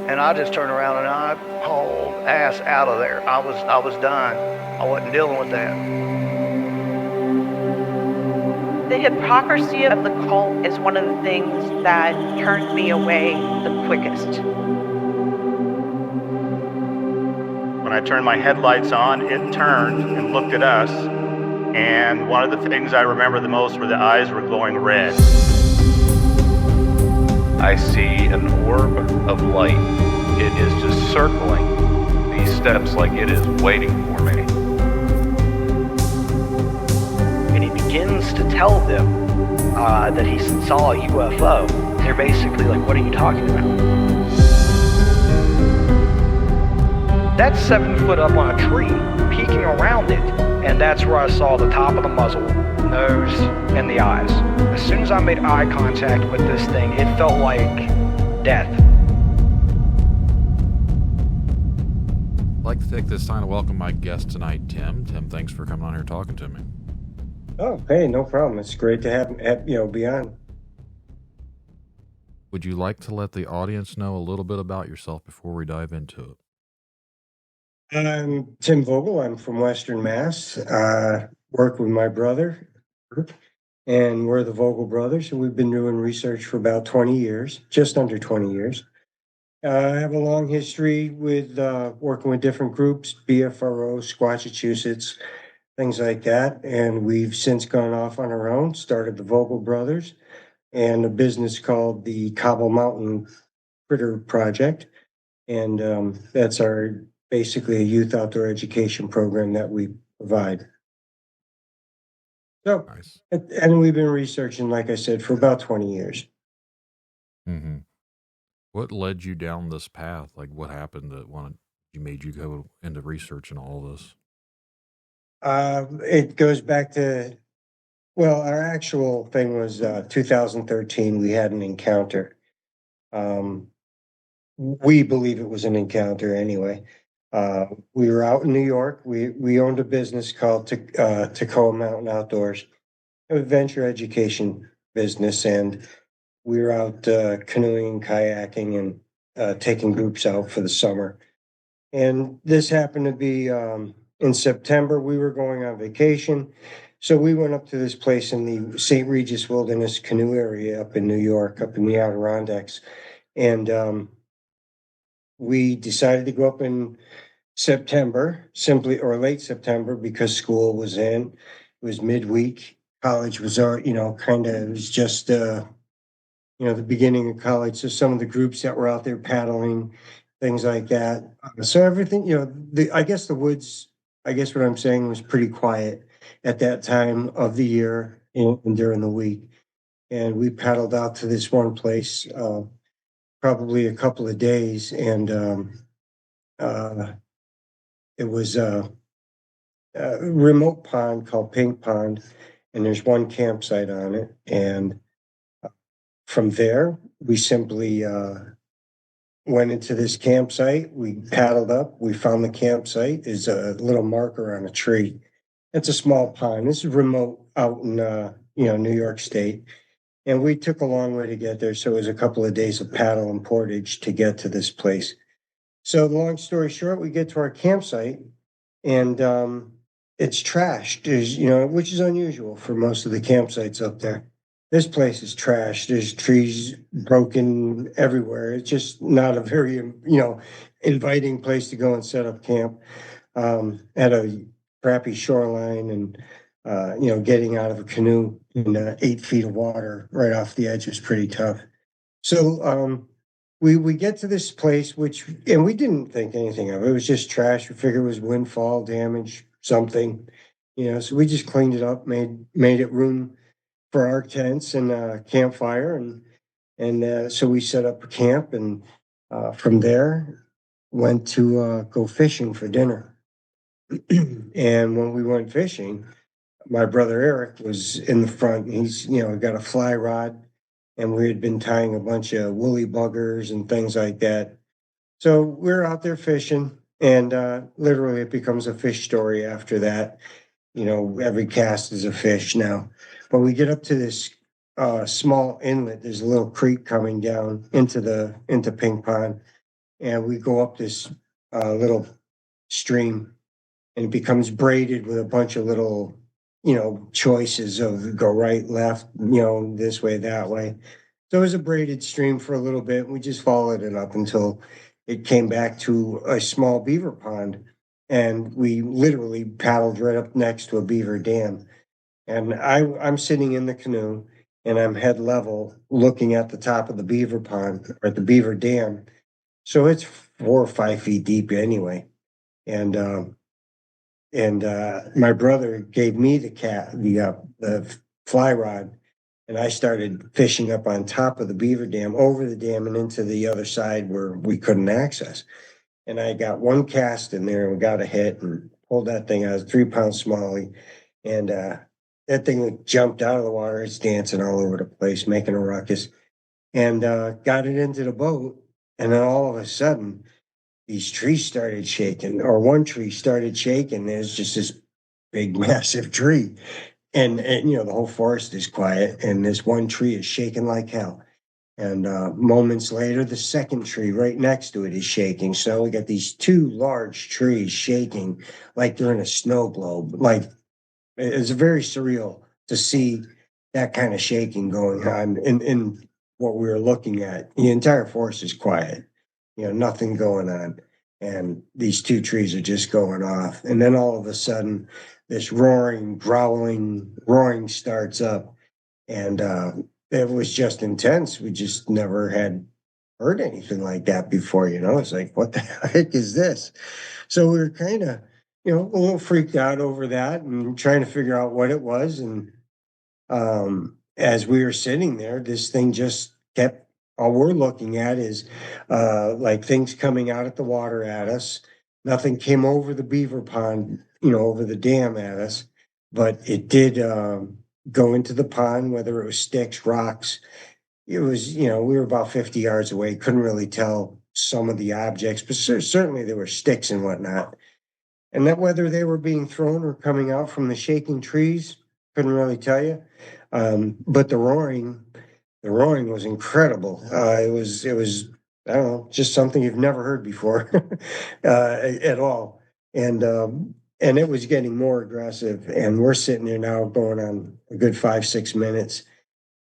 And I just turned around and I hauled ass out of there. I was done. I wasn't dealing with that. The hypocrisy of the cult is one of the things that turned me away the quickest. When I turned my headlights on, it turned and looked at us, and one of the things I remember the most were the eyes were glowing red. I see an orb of light. It is just circling these steps like it is waiting for me. And he begins to tell them that he saw a UFO. They're basically like, what are you talking about? That's 7 foot up on a tree, peeking around it, and that's where I saw the top of the muzzle, nose, and the eyes. As soon as I made eye contact with this thing, it felt like death. I'd like to take this time to welcome my guest tonight, Tim. Tim, thanks for coming on here talking to me. Oh, hey, no problem. It's great to have be on. Would you like to let the audience know a little bit about yourself before we dive into it? I'm Tim Vogel. I'm from Western Mass. Work with my brother, and we're the Vogel brothers. And we've been doing research for about 20 years, just under 20 years. I have a long history with working with different groups, BFRO, Squatchachusetts, things like that. And we've since gone off on our own, started the Vogel brothers and a business called the Cobble Mountain Critter Project. And that's our basically a youth outdoor education program that we provide. So, Nice. and we've been researching, like I said, for about 20 years. Mm-hmm. What led you down this path? Like, what happened that made you go into research and all this? It goes back to, well, our actual thing was 2013. We had an encounter. We believe it was an encounter anyway. We were out in New York. We owned a business called Cobble Mountain Outdoors, a venture education business, and we were out canoeing, kayaking, and taking groups out for the summer. And this happened to be in September. We were going on vacation, so we went up to this place in the St. Regis Wilderness Canoe area up in New York, up in the Adirondacks, and we decided to go up in September, or late September, because school was in. It was midweek. College was, it was just, the beginning of college. So some of the groups that were out there paddling, things like that. So everything, I guess the woods, what I'm saying was pretty quiet at that time of the year and during the week. And we paddled out to this one place, probably a couple of days, and it was a remote pond called Pink Pond, and there's one campsite on it. And from there, we simply went into this campsite. We paddled up. We found the campsite. There's a little marker on a tree. It's a small pond. This is remote out in New York State. And we took a long way to get there. So it was a couple of days of paddle and portage to get to this place. So long story short, we get to our campsite and it's trashed. There's, which is unusual for most of the campsites up there. This place is trashed. There's trees broken everywhere. It's just not a very, inviting place to go and set up camp. At a crappy shoreline and, getting out of a canoe in 8 feet of water right off the edge was pretty tough. So we get to this place, and we didn't think anything of it. It was just trash. We figured it was windfall damage, something, so we just cleaned it up, made it room for our tents and a campfire. And so we set up a camp, and from there went to go fishing for dinner. And when we went fishing, my brother Eric was in the front. He's, got a fly rod, and we had been tying a bunch of woolly buggers and things like that. So we're out there fishing, and literally it becomes a fish story after that. Every cast is a fish now. But we get up to this small inlet. There's a little creek coming down into Pink Pond. and we go up this little stream, and it becomes braided with a bunch of little, choices of go right, left, this way, that way. So it was a braided stream for a little bit. We just followed it up until it came back to a small beaver pond. And we literally paddled right up next to a beaver dam. And I'm sitting in the canoe and I'm head level looking at the top of the beaver pond or the beaver dam. So it's 4 or 5 feet deep anyway. And my brother gave me the fly rod, and I started fishing up on top of the beaver dam, over the dam, and into the other side where we couldn't access. And I got one cast in there and got a hit and pulled that thing out. It was a 3-pound smallie, and that thing jumped out of the water. It's dancing all over the place, making a ruckus, and got it into the boat. And then all of a sudden, these trees started shaking, or one tree started shaking. There's just this big, massive tree. And the whole forest is quiet, and this one tree is shaking like hell. And moments later, the second tree right next to it is shaking. So we got these two large trees shaking like they're in a snow globe. Like, it's very surreal to see that kind of shaking going on in what we were looking at. The entire forest is quiet, nothing going on. And these two trees are just going off. And then all of a sudden, this roaring, growling, roaring starts up. And it was just intense. We just never had heard anything like that before. It's like, what the heck is this? So we were kind of, a little freaked out over that and trying to figure out what it was. And as we were sitting there, this thing just kept, all we're looking at is like things coming out at the water at us. Nothing came over the beaver pond, over the dam at us, but it did go into the pond, whether it was sticks, rocks. It was, we were about 50 yards away, couldn't really tell some of the objects, but certainly there were sticks and whatnot. And that whether they were being thrown or coming out from the shaking trees, couldn't really tell you. But the roaring was incredible. It was, I don't know, just something you've never heard before at all. And it was getting more aggressive. And we're sitting there now going on a good 5-6 minutes.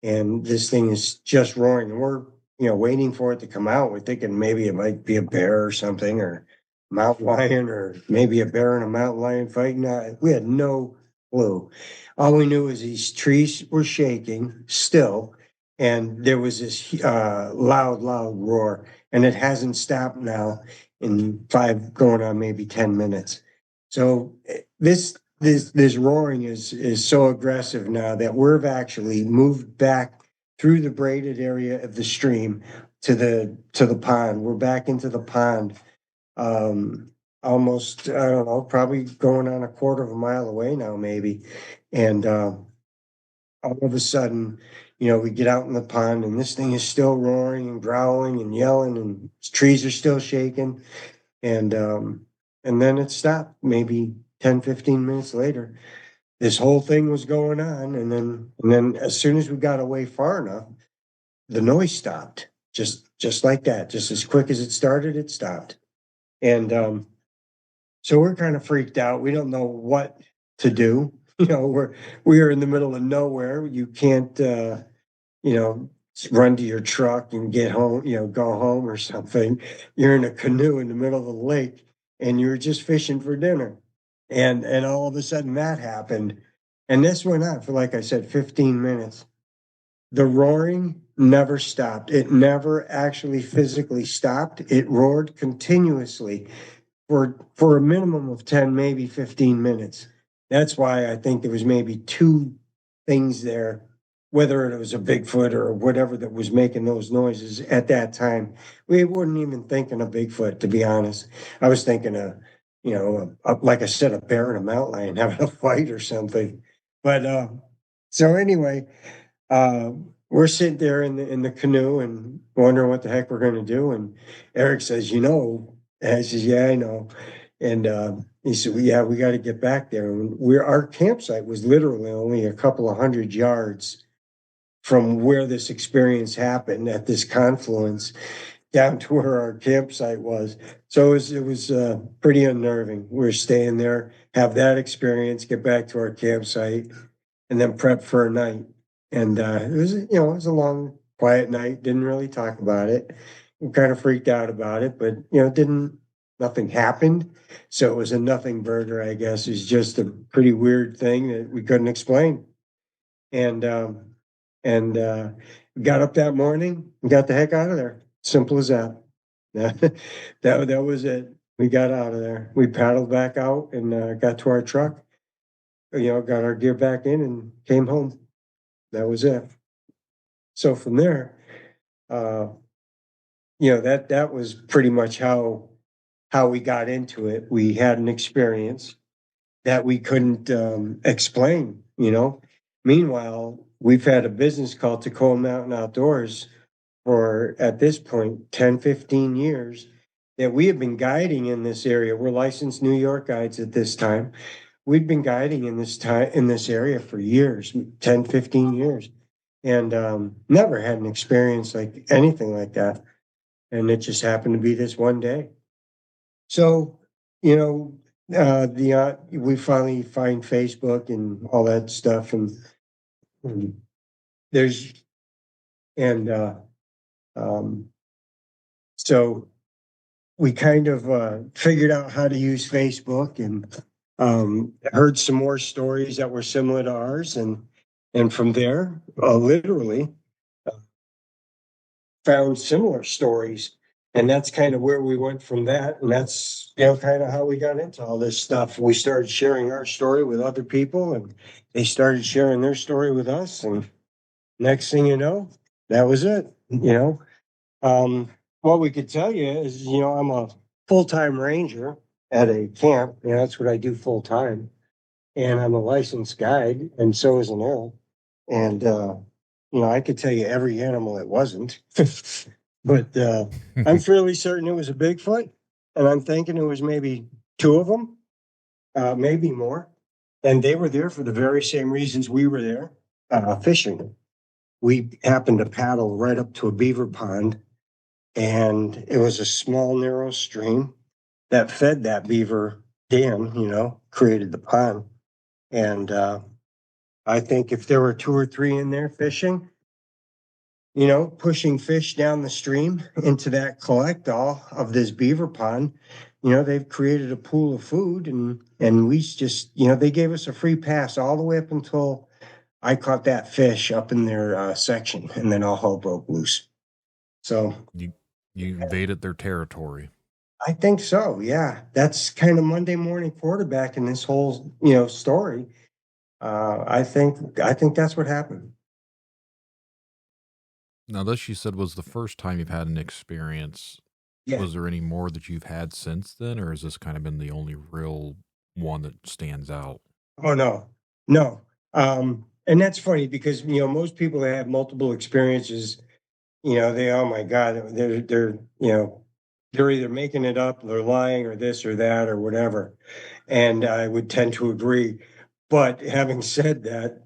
And this thing is just roaring. And we're, waiting for it to come out. We're thinking maybe it might be a bear or something, or mountain lion, or maybe a bear and a mountain lion fighting. We had no clue. All we knew is these trees were shaking still, and there was this loud roar, and it hasn't stopped now in 5 going on maybe 10 minutes. So this roaring is so aggressive now that we've actually moved back through the braided area of the stream to the pond. We're back into the pond. Almost, I don't know, probably going on a quarter of a mile away now, maybe. And all of a sudden, we get out in the pond, and this thing is still roaring and growling and yelling, and trees are still shaking. And then it stopped maybe 10-15 minutes later. This whole thing was going on. And then as soon as we got away far enough, the noise stopped, just like that. Just as quick as it started, it stopped. And so we're kind of freaked out. We don't know what to do. We are in the middle of nowhere. You can't, run to your truck and get home, go home or something. You're in a canoe in the middle of the lake, and you're just fishing for dinner. And all of a sudden that happened. And this went on for, like I said, 15 minutes. The roaring never stopped. It never actually physically stopped. It roared continuously for a minimum of 10, maybe 15 minutes. That's why I think there was maybe 2 things there, whether it was a Bigfoot or whatever that was making those noises at that time. We weren't even thinking of Bigfoot, to be honest. I was thinking of, like I said, a bear and a mountain lion having a fight or something. But so anyway, we're sitting there in the canoe and wondering what the heck we're going to do. And Eric says, and I says, yeah, I know. And he said, well, yeah, we got to get back there. And our campsite was literally only a couple of 100 yards from where this experience happened at this confluence. down to where our campsite was. So it was pretty unnerving. We were staying there, have that experience, get back to our campsite, and then prep for a night. And it was, it was a long, quiet night. Didn't really talk about it. We kind of freaked out about it, but nothing happened. So it was a nothing burger, I guess. It's just a pretty weird thing that we couldn't explain. And got up that morning and got the heck out of there. Simple as that. That was it. We got out of there. We paddled back out and got to our truck. Got our gear back in and came home. That was it. So from there, that was pretty much how we got into it. We had an experience that we couldn't explain. Meanwhile, we've had a business called Cobble Mountain Outdoors for, at this point, 10, 15 years that we have been guiding in this area. We're licensed New York guides at this time. We've been guiding in this area for years, 10, 15 years, and never had an experience like anything like that. And it just happened to be this one day. So, we finally find Facebook and all that stuff, and so we kind of figured out how to use Facebook and heard some more stories that were similar to ours, and from there, literally found similar stories. And that's kind of where we went from that. And that's, kind of how we got into all this stuff. We started sharing our story with other people, and they started sharing their story with us. And next thing you know, that was it. What we could tell you is, I'm a full-time ranger at a camp. That's what I do full-time. And I'm a licensed guide, and so is an Earl. And, I could tell you every animal it wasn't. But I'm fairly certain it was a Bigfoot, and I'm thinking it was maybe 2 of them, maybe more. And they were there for the very same reasons we were there, fishing. We happened to paddle right up to a beaver pond, and it was a small, narrow stream that fed that beaver dam, created the pond. And I think if there were 2 or 3 in there fishing, pushing fish down the stream into that collectall of this beaver pond, they've created a pool of food, and we just, they gave us a free pass all the way up until I caught that fish up in their section, and then all hell broke loose. So you invaded their territory. I think so. Yeah, that's kind of Monday morning quarterback in this whole, story. I think that's what happened. Now, this you said was the first time you've had an experience. Yeah. Was there any more that you've had since then, or has this kind of been the only real one that stands out? Oh, no. And that's funny because, most people that have multiple experiences, oh my God, they're either making it up, they're lying, or this or that, or whatever. And I would tend to agree. But having said that,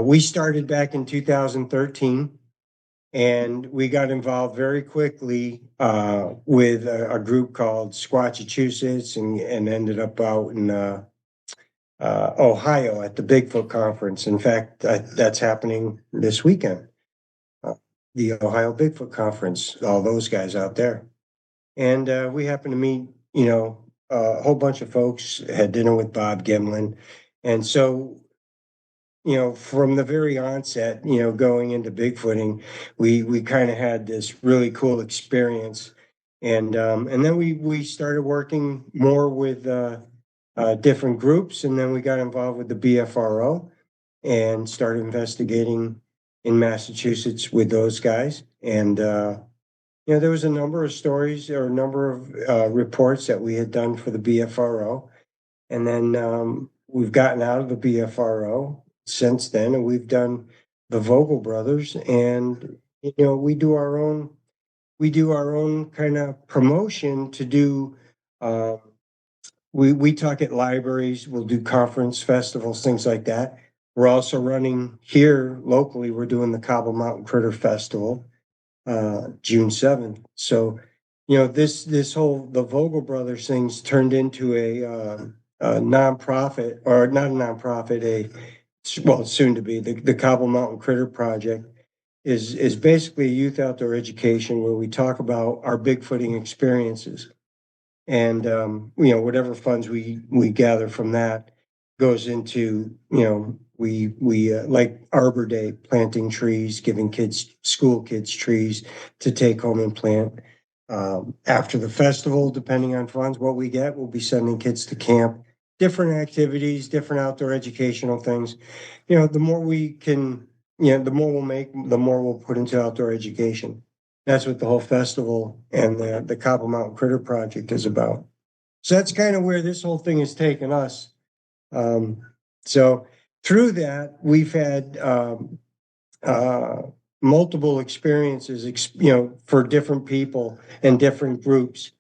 we started back in 2013. And we got involved very quickly with a group called Squatchachusetts, and ended up out in Ohio at the Bigfoot conference. In fact, that's happening this weekend, the Ohio Bigfoot conference, all those guys out there. And we happened to meet, a whole bunch of folks, had dinner with Bob Gimlin. And so, from the very onset, going into Bigfooting, we kind of had this really cool experience. And then we started working more with different groups, and then we got involved with the BFRO and started investigating in Massachusetts with those guys. And there was a number of stories or a number of reports that we had done for the BFRO, and then we've gotten out of the BFRO since then, and we've done the Vogel brothers, and we do our own kind of promotion to do. We talk at libraries, we'll do conference festivals, things like that. We're also running here locally. We're doing the Cobble Mountain Critter Festival June 7th. So, this whole, the Vogel brothers things turned into a nonprofit, or not a nonprofit, soon to be the Cobble Mountain Critter Project is basically a youth outdoor education where we talk about our Bigfooting experiences. And, whatever funds we gather from that goes into, we like Arbor Day, planting trees, giving school kids trees to take home and plant. After the festival, depending on funds, what we get, we'll be sending kids to camp, different activities, different outdoor educational things. The more we can, the more we'll make, the more we'll put into outdoor education. That's what the whole festival and the Cobble Mountain Critter Project is about. So that's kind of where this whole thing has taken us. So through that, we've had multiple experiences, for different people and different groups.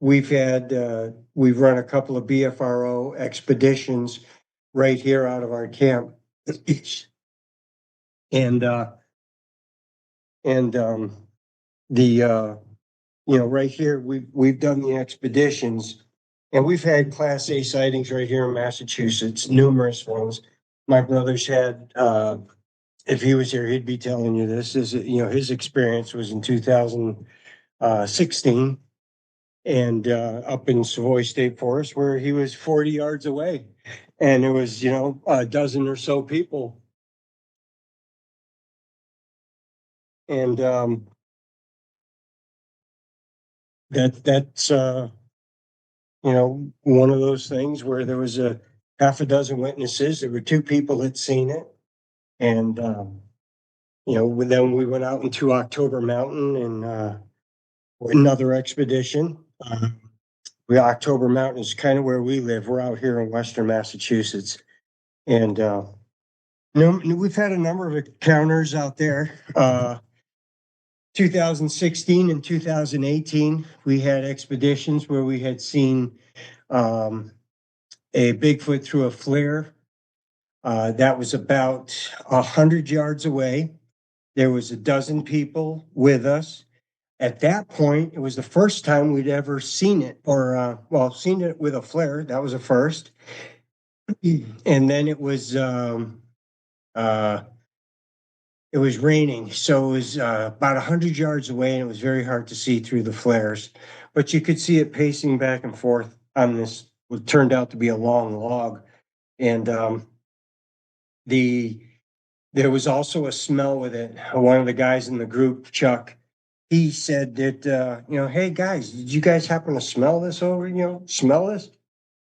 We've run a couple of BFRO expeditions right here out of our camp. And right here, we've done the expeditions, and we've had Class A sightings right here in Massachusetts, numerous ones. My brother's had, if he was here, he'd be telling you this. His experience was in 2016, and up in Savoy State Forest, where he was 40 yards away, and there was a dozen or so people, and that's one of those things where there was a half a dozen witnesses. There were two people that seen it, and then we went out into October Mountain and another expedition. October Mountain is kind of where we live. We're out here in Western Massachusetts, and we've had a number of encounters out there. 2016 and 2018, we had expeditions where we had seen a Bigfoot through a flare. That was about 100 yards away. There was a dozen people with us. At that point, it was the first time we'd ever seen it, or seen it with a flare. That was a first. And then it was raining, so it was about 100 yards away, and it was very hard to see through the flares. But you could see it pacing back and forth on this, what turned out to be a long log. And there was also a smell with it. One of the guys in the group, Chuck, he said that, hey guys, did you guys happen to smell this smell this?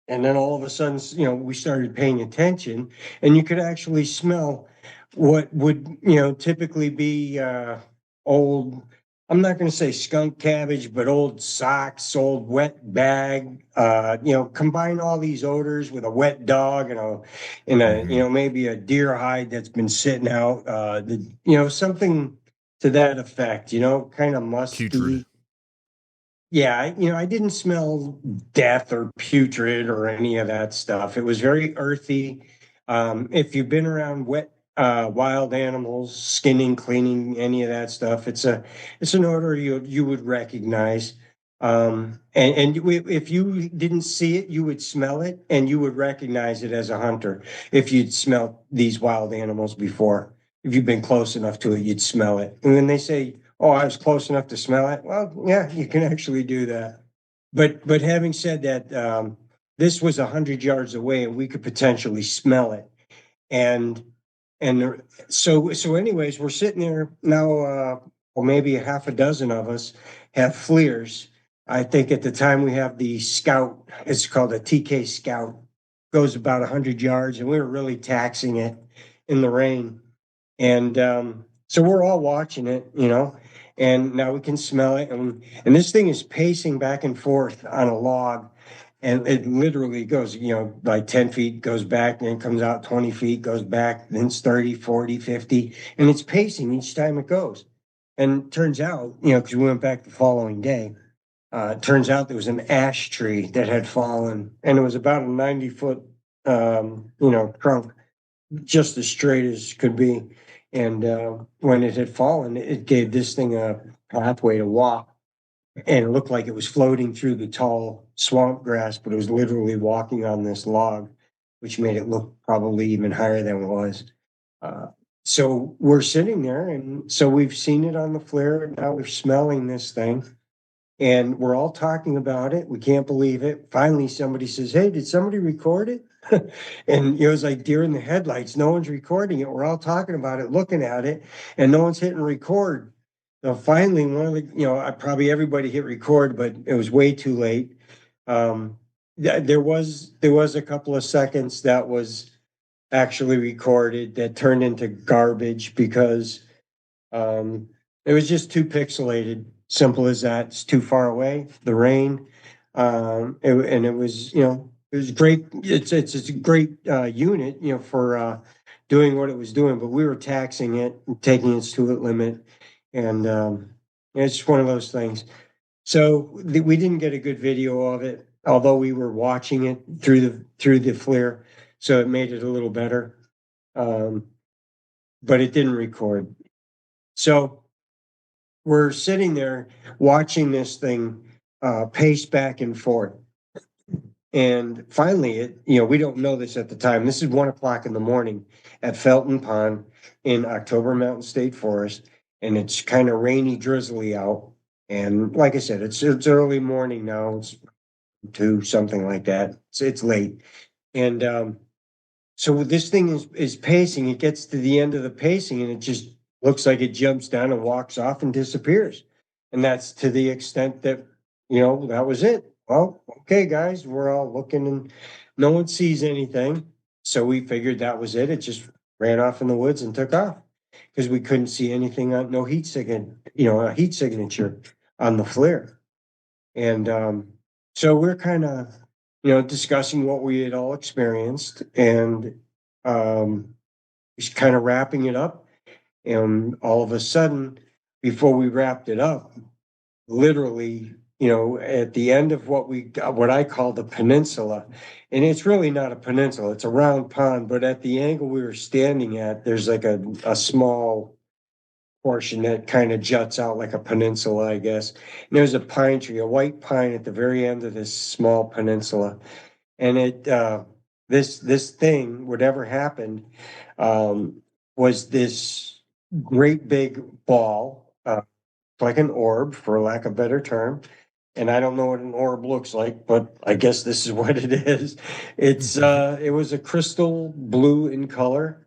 And then all of a sudden, we started paying attention, and you could actually smell what would, typically be old, I'm not going to say skunk cabbage, but old socks, old wet bag, combine all these odors with a wet dog and maybe a deer hide that's been sitting out, something to that effect, kind of musty. Putrid. Yeah, I didn't smell death or putrid or any of that stuff. It was very earthy. If you've been around wet wild animals, skinning, cleaning, any of that stuff, it's an odor you would recognize. If you didn't see it, you would smell it, and you would recognize it as a hunter if you'd smelled these wild animals before. If you've been close enough to it, you'd smell it. And then they say, "Oh, I was close enough to smell it." Well, yeah, you can actually do that. But having said that, this was 100 yards away, and we could potentially smell it. And so anyways, we're sitting there now, or maybe a half a dozen of us have FLIRs. I think at the time we have the Scout. It's called a TK Scout. Goes about 100 yards, and we were really taxing it in the rain. And so we're all watching it, and now we can smell it. And this thing is pacing back and forth on a log. And it literally goes, like 10 feet, goes back, then comes out 20 feet, goes back, then it's 30, 40, 50. And it's pacing each time it goes. And it turns out, because we went back the following day, it turns out there was an ash tree that had fallen. And it was about a 90-foot, trunk, just as straight as could be. And when it had fallen, it gave this thing a pathway to walk. And it looked like it was floating through the tall swamp grass, but it was literally walking on this log, which made it look probably even higher than it was. So we're sitting there, and so we've seen it on the flare, and now we're smelling this thing, and we're all talking about it. We can't believe it. Finally, somebody says, "Hey, did somebody record it?" And it was like deer in the headlights. No one's recording it. We're all talking about it, looking at it, and no one's hitting record. So finally, one of the, probably everybody hit record, but it was way too late. There was a couple of seconds that was actually recorded that turned into garbage because it was just too pixelated. Simple as that. It's too far away. The rain, and it was it was great. It's a great unit for doing what it was doing, but we were taxing it, taking its to its limit, and it's just one of those things. So we didn't get a good video of it, although we were watching it through the flare, so it made it a little better. But it didn't record. So we're sitting there watching this thing pace back and forth. And finally, we don't know this at the time. This is 1:00 in the morning at Felton Pond in Cobble Mountain State Forest. And it's kind of rainy, drizzly out. And like I said, it's early morning now. It's 2, something like that. It's late. And so this thing is pacing. It gets to the end of the pacing, and it just looks like it jumps down and walks off and disappears. And that's to the extent that, that was it. Well, okay, guys, we're all looking and no one sees anything. So we figured that was it. It just ran off in the woods and took off because we couldn't see anything on no heat signature on the flare. And so we're kind of, discussing what we had all experienced and just kind of wrapping it up. And all of a sudden, before we wrapped it up, literally, at the end of what I call the peninsula, and it's really not a peninsula, it's a round pond, but at the angle we were standing at, there's like a small portion that kind of juts out like a peninsula, I guess. And there's a pine tree, a white pine at the very end of this small peninsula. And this thing, whatever happened, was this great big ball, like an orb, for lack of a better term. And I don't know what an orb looks like, but I guess this is what it is. It was a crystal blue in color,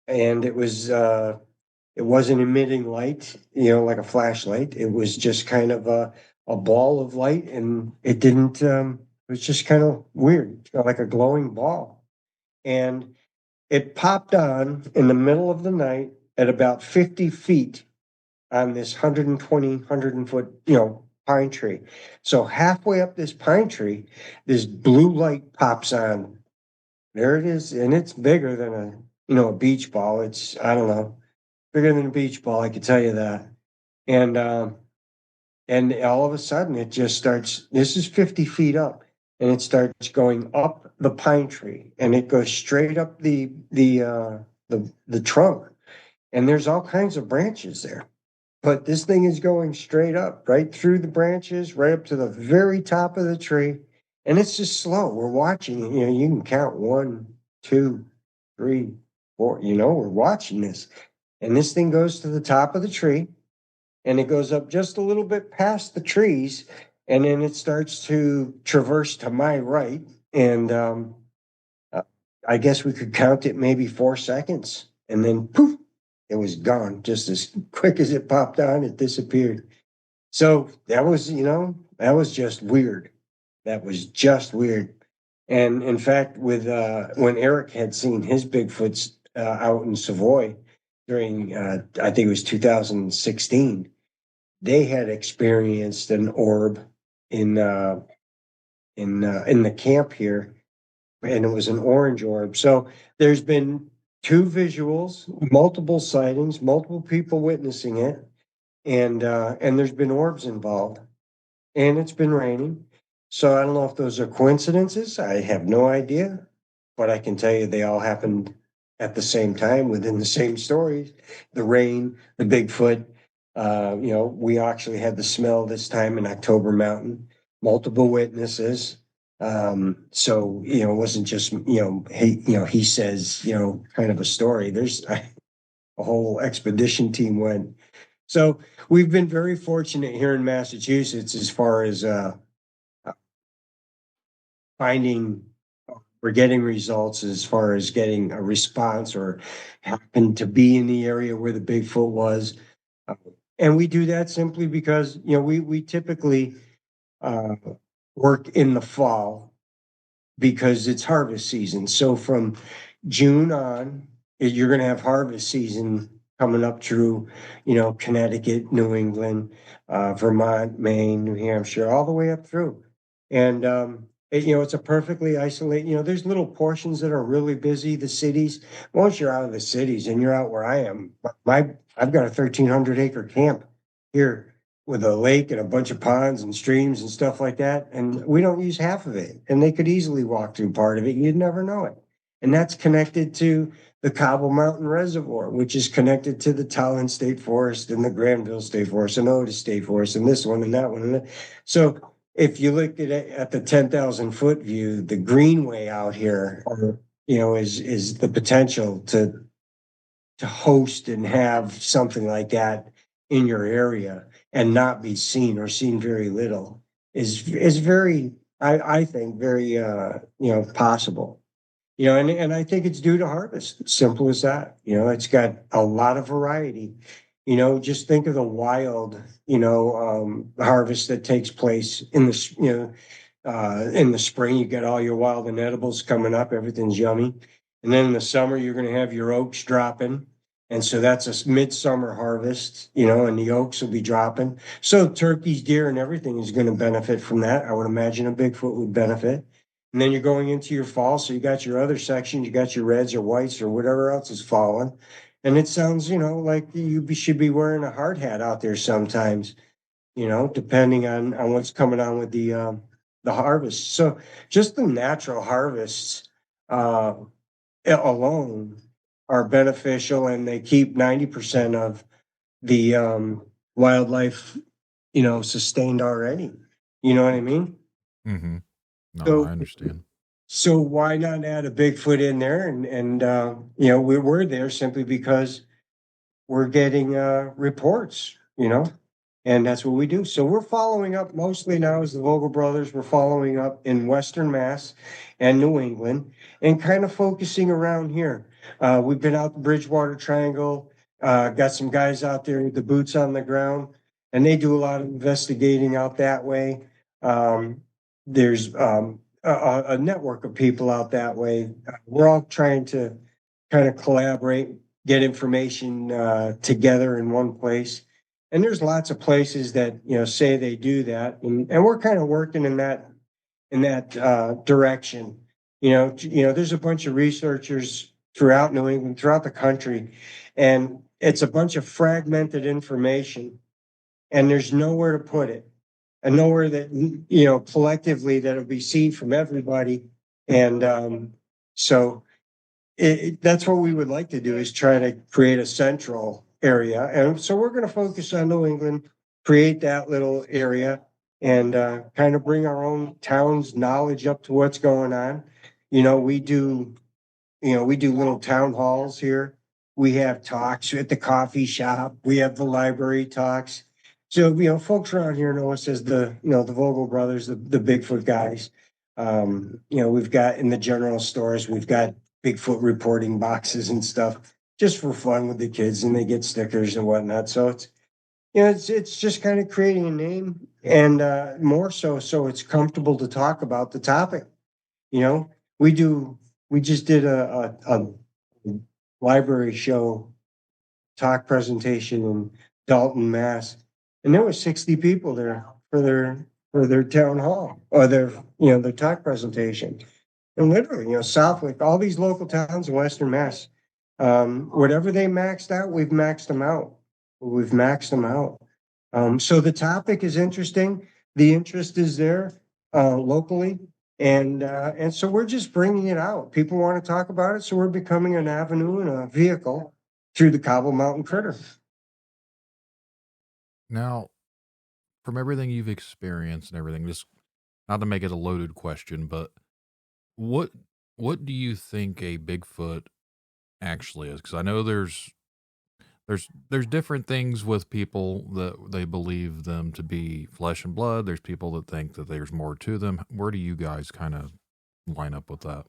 and it wasn't emitting light, like a flashlight. It was just kind of a ball of light, and it didn't. It was just kind of weird, like a glowing ball, and it popped on in the middle of the night at about 50 feet on this 120 foot, pine tree. So halfway up this pine tree, this blue light pops on. There it is, and it's bigger than a beach ball. It's, I don't know, bigger than a beach ball, I can tell you that. And all of a sudden it just starts, this is 50 feet up, and it starts going up the pine tree, and it goes straight up the trunk. And there's all kinds of branches there. But this thing is going straight up, right through the branches, right up to the very top of the tree. And it's just slow. We're watching it. You can count 1, 2, 3, 4. We're watching this. And this thing goes to the top of the tree, and it goes up just a little bit past the trees. And then it starts to traverse to my right. And I guess we could count it maybe 4 seconds. And then poof, it was gone. Just as quick as it popped on, it disappeared. So that was, that was just weird. That was just weird. And in fact, with when Eric had seen his Bigfoots out in Savoy during, I think it was 2016, they had experienced an orb in the camp here, and it was an orange orb. So there's been 2 visuals, multiple sightings, multiple people witnessing it, and there's been orbs involved, and it's been raining. So I don't know if those are coincidences. I have no idea, but I can tell you they all happened at the same time within the same stories. The rain, the Bigfoot. We actually had the smell this time in Cobble Mountain. Multiple witnesses. So it wasn't just he says kind of a story. There's a whole expedition team went. So we've been very fortunate here in Massachusetts as far as finding or getting results, as far as getting a response or happen to be in the area where the Bigfoot was. And we do that simply because, we typically work in the fall because it's harvest season. So from June on, you're going to have harvest season coming up through, Connecticut, New England, Vermont, Maine, New Hampshire, all the way up through. And, it's a perfectly isolated, there's little portions that are really busy, the cities. Once you're out of the cities and you're out where I am, I've got a 1,300 acre camp here with a lake and a bunch of ponds and streams and stuff like that. And we don't use half of it. And they could easily walk through part of it. You'd never know it. And that's connected to the Cobble Mountain Reservoir, which is connected to the Talon State Forest and the Granville State Forest and Otis State Forest and this one and that one. And so if you look at the 10,000 foot view, the greenway out here, is the potential to host and have something like that in your area and not be seen or seen very little is very, I think, very, possible. And I think it's due to harvest. Simple as that. It's got a lot of variety. Just think of the wild, harvest that takes place in the spring. You get all your wild and edibles coming up. Everything's yummy. And then in the summer, you're going to have your oaks dropping. And so that's a midsummer harvest, and the oaks will be dropping. So turkeys, deer, and everything is going to benefit from that. I would imagine a Bigfoot would benefit. And then you're going into your fall. So you got your other sections, you got your reds or whites or whatever else is falling. And it sounds, like you should be wearing a hard hat out there sometimes, depending on what's coming on with the harvest. So just the natural harvests alone are beneficial, and they keep 90% of the wildlife, sustained already. You know what I mean? Mm-hmm. No, So- I understand. So why not add a Bigfoot in there? And we're there simply because we're getting reports, and that's what we do. So we're following up mostly now as the Vogel brothers. We're following up in Western Mass and New England and kind of focusing around here. We've been out the Bridgewater Triangle, got some guys out there with the boots on the ground, and they do a lot of investigating out that way. There's a network of people out that way. We're all trying to kind of collaborate, get information together in one place. And there's lots of places that say they do that, and we're kind of working in that direction. There's a bunch of researchers throughout New England, throughout the country, and it's a bunch of fragmented information, and there's nowhere to put it. And nowhere that, collectively that'll be seen from everybody. And so that's what we would like to do, is try to create a central area. And so we're going to focus on New England, create that little area, and kind of bring our own town's knowledge up to what's going on. We do little town halls here. We have talks at the coffee shop. We have the library talks. So, folks around here know us as the Vogel brothers, the Bigfoot guys. We've got in the general stores, we've got Bigfoot reporting boxes and stuff just for fun with the kids, and they get stickers and whatnot. So it's just kind of creating a name, and more so it's comfortable to talk about the topic. We just did a library show talk presentation in Dalton, Mass. And there were 60 people there for their town hall or their talk presentation. And literally, Southwick, all these local towns in Western Mass, whatever they maxed out, we've maxed them out. So the topic is interesting. The interest is there locally. And so we're just bringing it out. People want to talk about it, so we're becoming an avenue and a vehicle through the Cobble Mountain critter. Now, from everything you've experienced and everything, just not to make it a loaded question, but what do you think a Bigfoot actually is? Because I know there's different things with people that they believe them to be flesh and blood. There's people that think that there's more to them. Where do you guys kind of line up with that?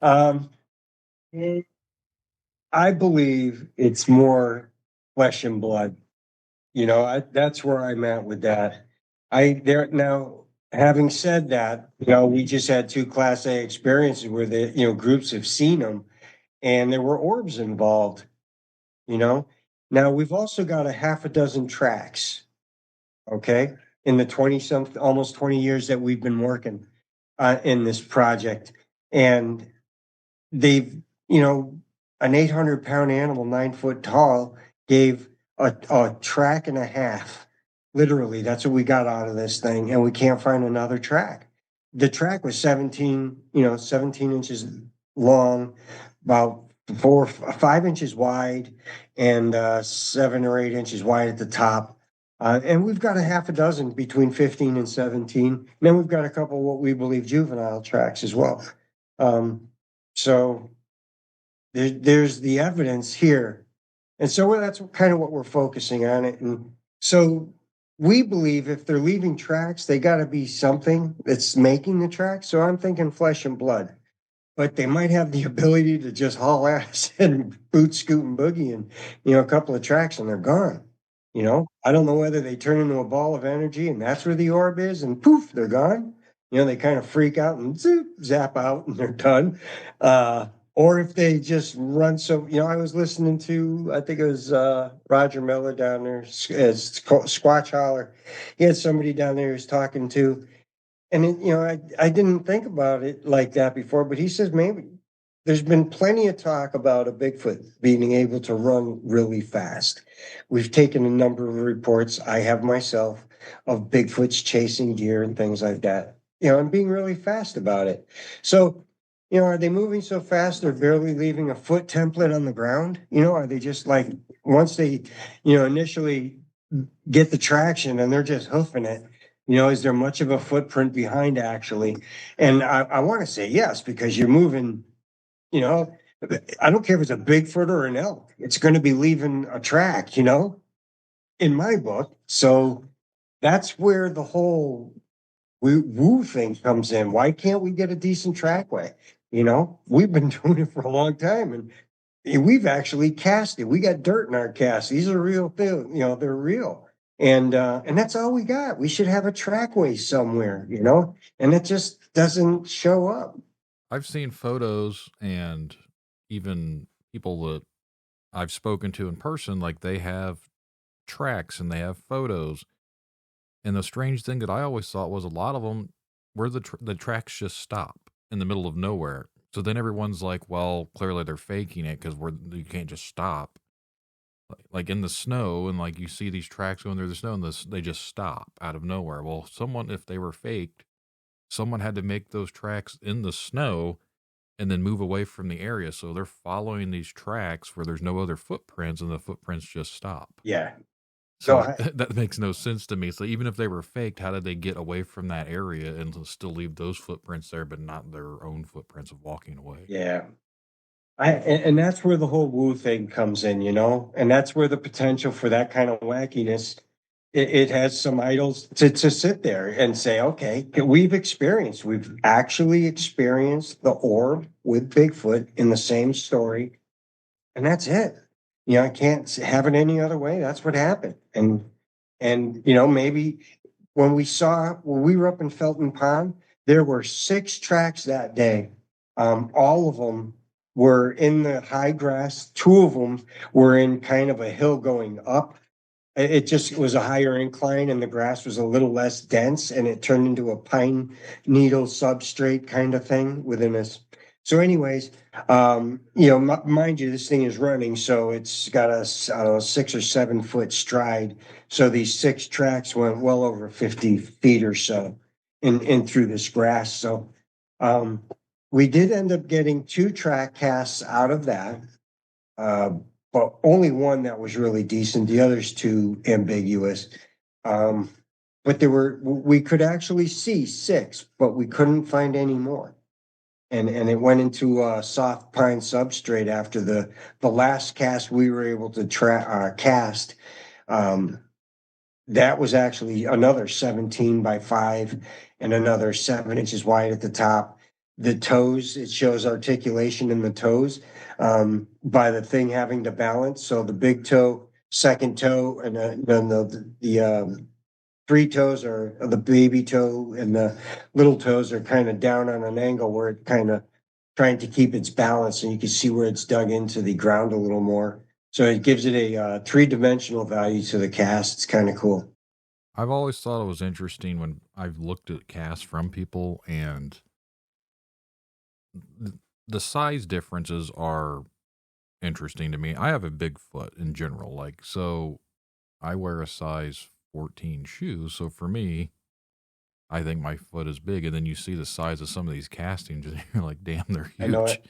Um, I believe it's more flesh and blood. That's where I'm at with that. Now, having said that, we just had 2 Class A experiences where the groups have seen them, and there were orbs involved. Now we've also got a half a dozen tracks. Okay, in the almost 20 years that we've been working in this project, and they've an 800-pound animal, 9 foot tall, gave a track and a half. Literally, that's what we got out of this thing, and we can't find another track. The track was 17 inches long, about 5 inches wide, and 7 or 8 inches wide at the top. And we've got a half a dozen between 15 and 17. And then we've got a couple what we believe juvenile tracks as well. So there's the evidence here. And so that's kind of what we're focusing on it. And so we believe if they're leaving tracks, they got to be something that's making the tracks. So I'm thinking flesh and blood. But they might have the ability to just haul ass and boot, scoot, and boogie and, a couple of tracks and they're gone. I don't know whether they turn into a ball of energy and that's where the orb is and poof, they're gone. They kind of freak out and zap out and they're done. Or if they just run. So, I was listening to, I think it was Roger Miller down there, Squatch Holler. He had somebody down there he was talking to. And, I didn't think about it like that before, but he says maybe there's been plenty of talk about a Bigfoot being able to run really fast. We've taken a number of reports, I have myself, of Bigfoots chasing deer and things like that, and being really fast about it. So, are they moving so fast they're barely leaving a foot template on the ground? Are they just like, once they, initially get the traction and they're just hoofing it, is there much of a footprint behind actually? And I want to say yes, because you're moving, I don't care if it's a Bigfoot or an elk, it's going to be leaving a track, in my book. So that's where the whole woo thing comes in. Why can't we get a decent trackway? We've been doing it for a long time and we've actually cast it. We got dirt in our cast. These are real things, they're real. And that's all we got. We should have a trackway somewhere, and it just doesn't show up. I've seen photos and even people that I've spoken to in person, like they have tracks and they have photos. And the strange thing that I always thought was a lot of them where the tracks just stop in the middle of nowhere. So then everyone's like, well, clearly they're faking it because you can't just stop. Like in the snow, and like you see these tracks going through the snow, and they just stop out of nowhere. Well, if they were faked, someone had to make those tracks in the snow and then move away from the area. So they're following these tracks where there's no other footprints, and the footprints just stop. Yeah. So that makes no sense to me. So even if they were faked, how did they get away from that area and still leave those footprints there, but not their own footprints of walking away? Yeah. And that's where the whole woo thing comes in, and that's where the potential for that kind of wackiness, it has some idols to sit there and say, okay, we've actually experienced the orb with Bigfoot in the same story, and that's it. I can't have it any other way. That's what happened. And maybe when we were up in Felton Pond, there were 6 tracks that day. All of them were in the high grass. 2 of them were in kind of a hill going up. It was a higher incline and the grass was a little less dense and it turned into a pine needle substrate kind of thing within us. So anyways, mind you, this thing is running, so it's got a 6 or 7 foot stride. So these 6 tracks went well over 50 feet or so. in through this grass. So we did end up getting 2 track casts out of that, but only one that was really decent. The others 2 ambiguous. But we could actually see 6, but we couldn't find any more. And it went into a soft pine substrate after the last cast we were able to cast. That was actually another 17 by 5 and another 7 inches wide at the top. The toes, it shows articulation in the toes by the thing having to balance. So the big toe, second toe, and then the 3 toes are the baby toe, and the little toes are kind of down on an angle where it kind of trying to keep its balance, and you can see where it's dug into the ground a little more. So it gives it a 3-dimensional value to the cast. It's kind of cool. I've always thought it was interesting when I've looked at casts from people, and the size differences are interesting to me. I have a big foot in general, like, so I wear a size 14 shoes. So for me, I think my foot is big, and then you see the size of some of these castings, and you're like, damn, they're huge. I know it.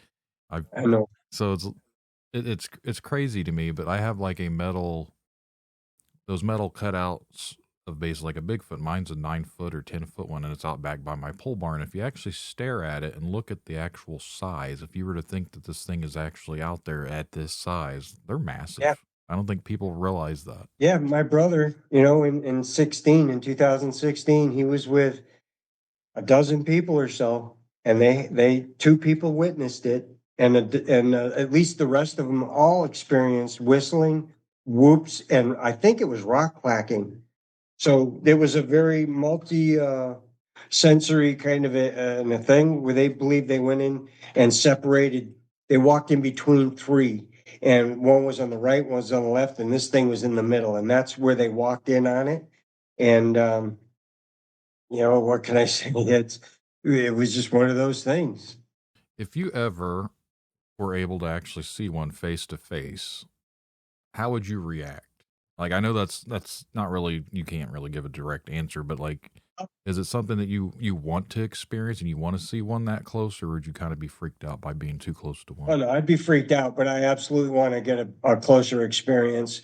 I know. So it's crazy to me, but I have like those metal cutouts of basically like a Bigfoot. Mine's a 9-foot or 10-foot one, and it's out back by my pole barn. If you actually stare at it and look at the actual size, if you were to think that this thing is actually out there at this size, they're massive. Yeah. I don't think people realize that. Yeah, my brother, in 2016, he was with a dozen people or so, and they 2 people witnessed it, and at least the rest of them all experienced whistling, whoops, and I think it was rock clacking. So there was a very sensory kind of a thing where they believe they went in and separated. They walked in between 3. And one was on the right, one was on the left, and this thing was in the middle. And that's where they walked in on it. And, what can I say? It was just one of those things. If you ever were able to actually see one face to face, how would you react? Like, I know that's not really, you can't really give a direct answer, but like, is it something that you want to experience and you want to see one that close, or would you kind of be freaked out by being too close to one? Oh, no, I'd be freaked out, but I absolutely want to get a closer experience.